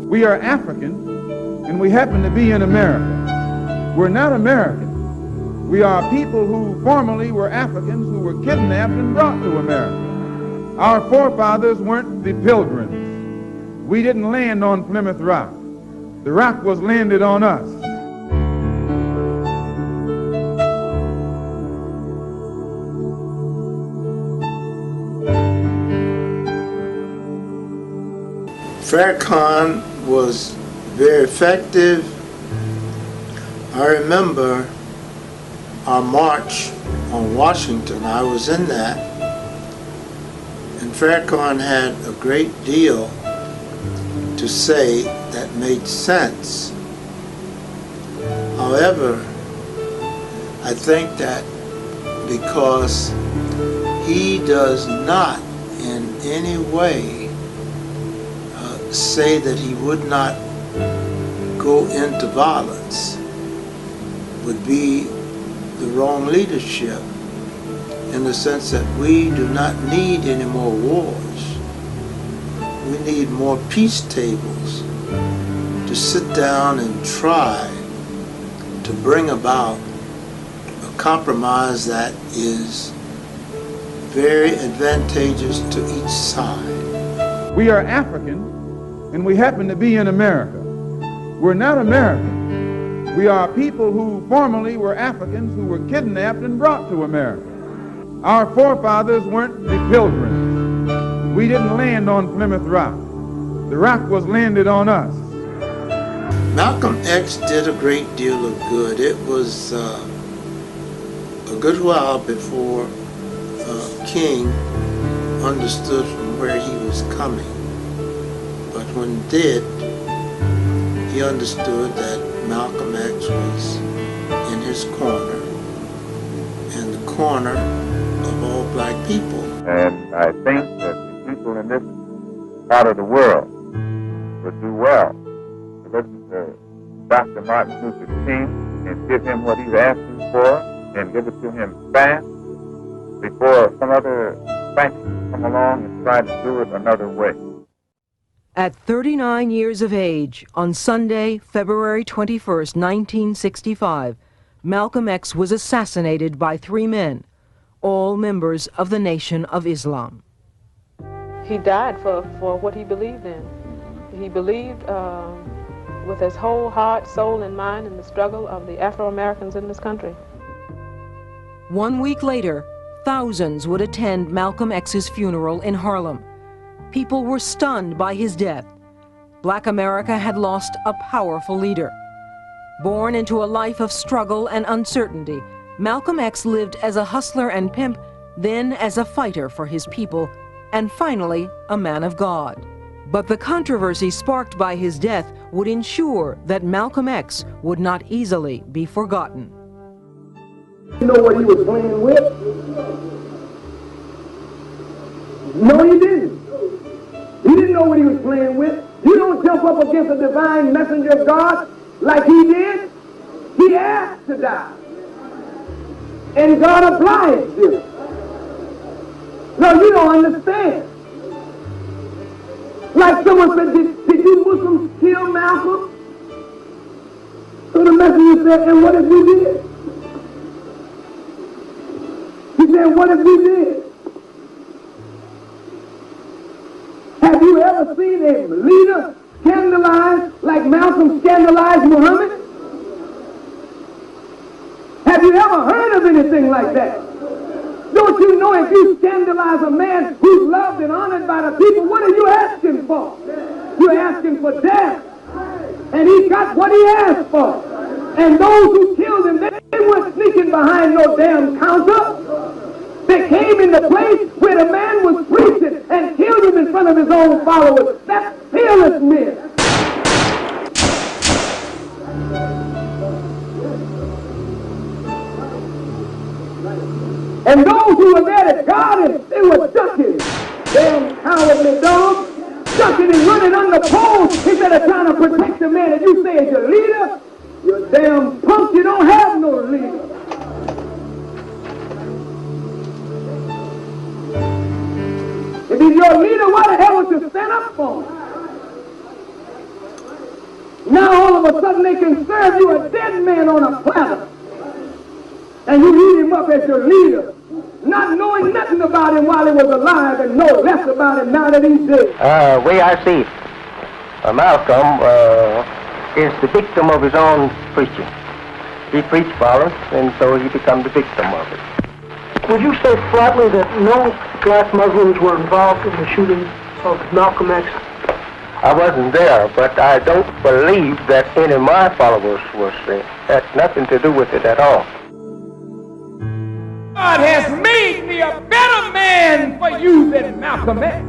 We are African, and we happen to be in America. We're not American. We are people who formerly were Africans who were kidnapped and brought to America. Our forefathers weren't the Pilgrims. We didn't land on Plymouth Rock. The rock was landed on us. Farrakhan was very effective. I remember our march on Washington. I was in that, and Farrakhan had a great deal to say that made sense. However, I think that because he does not in any way say that he would not go into violence would be the wrong leadership, in the sense that we do not need any more wars. We need more peace tables to sit down and try to bring about a compromise that is very advantageous to each side. We are African, and we happen to be in America. We're not American. We are people who formerly were Africans who were kidnapped and brought to America. Our forefathers weren't the Pilgrims. We didn't land on Plymouth Rock. The rock was landed on us. Malcolm X did a great deal of good. It was a good while before King understood from where he was coming. But when he did, he understood that Malcolm X was in his corner, and the corner of all black people. And I think that the people in this part of the world would do well to listen to Dr. Martin Luther King and give him what he's asking for, and give it to him fast before some other factions come along and try to do it another way. At 39 years of age, on Sunday, February 21st, 1965, Malcolm X was assassinated by 3 men, all members of the Nation of Islam. He died for what he believed in. He believed with his whole heart, soul, and mind in the struggle of the Afro-Americans in this country. 1 week later, thousands would attend Malcolm X's funeral in Harlem. People were stunned by his death. Black America had lost a powerful leader. Born into a life of struggle and uncertainty, Malcolm X lived as a hustler and pimp, then as a fighter for his people, and finally a man of God. But the controversy sparked by his death would ensure that Malcolm X would not easily be forgotten. You know what he was playing with? No, he didn't. He didn't know what he was playing with. You don't jump up against a divine messenger of God like he did. He asked to die. And God obliged him. No, you don't understand. Like someone said, did you Muslims kill Malcolm? So the messenger said, and what if you did? He said, what if you did? Have you ever seen a leader scandalized like Malcolm scandalized Muhammad? Have you ever heard of anything like that? Don't you know if you scandalize a man who's loved and honored by the people, what are you asking for? You're asking for death. And he got what he asked for. And those who killed him, they weren't sneaking behind no damn counter. They came in the place where the man was preaching and killed him in front of his own followers. That's fearless men. And those who were there to guard him, they were ducking. Damn cowardly dogs, ducking and running under poles instead of trying to protect the man that you say is your leader. You damn punk, you don't have no leader. If he's your leader, why the hell would you stand up for him? all of a sudden they can serve you a dead man on a platter. And you eat him up as your leader, not knowing nothing about him while he was alive and know less about him now that he's dead. Way I see it, Malcolm is the victim of his own preaching. He preached violence, and so he became the victim of it. Would you say flatly that no black Muslims were involved in the shooting of Malcolm X? I wasn't there, but I don't believe that any of my followers had nothing to do with it at all. God has made me a better man for you than Malcolm X.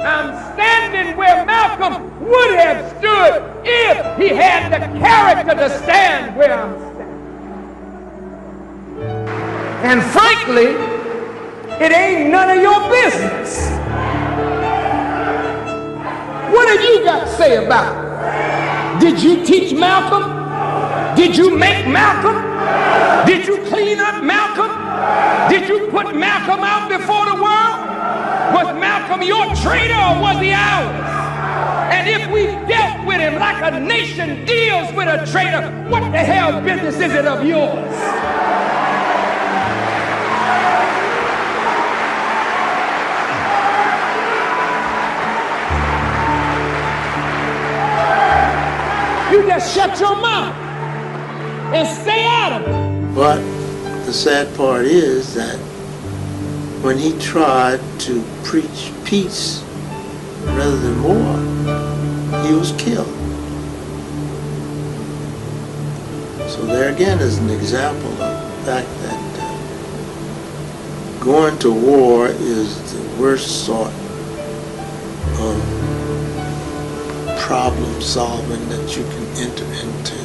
I'm standing where Malcolm would have stood if he had the character to stand where I'm standing. And frankly, it ain't none of your business. What have you got to say about it? Did you teach Malcolm? Did you make Malcolm? Did you clean up Malcolm? Did you put Malcolm out before the world? Was Malcolm your traitor or was he ours? And if we dealt with him like a nation deals with a traitor, what the hell business is it of yours? You just shut your mouth and stay out of it. But the sad part is that when he tried to preach peace rather than war, he was killed. So there again is an example of the fact that going to war is the worst sort of problem solving that you can enter into.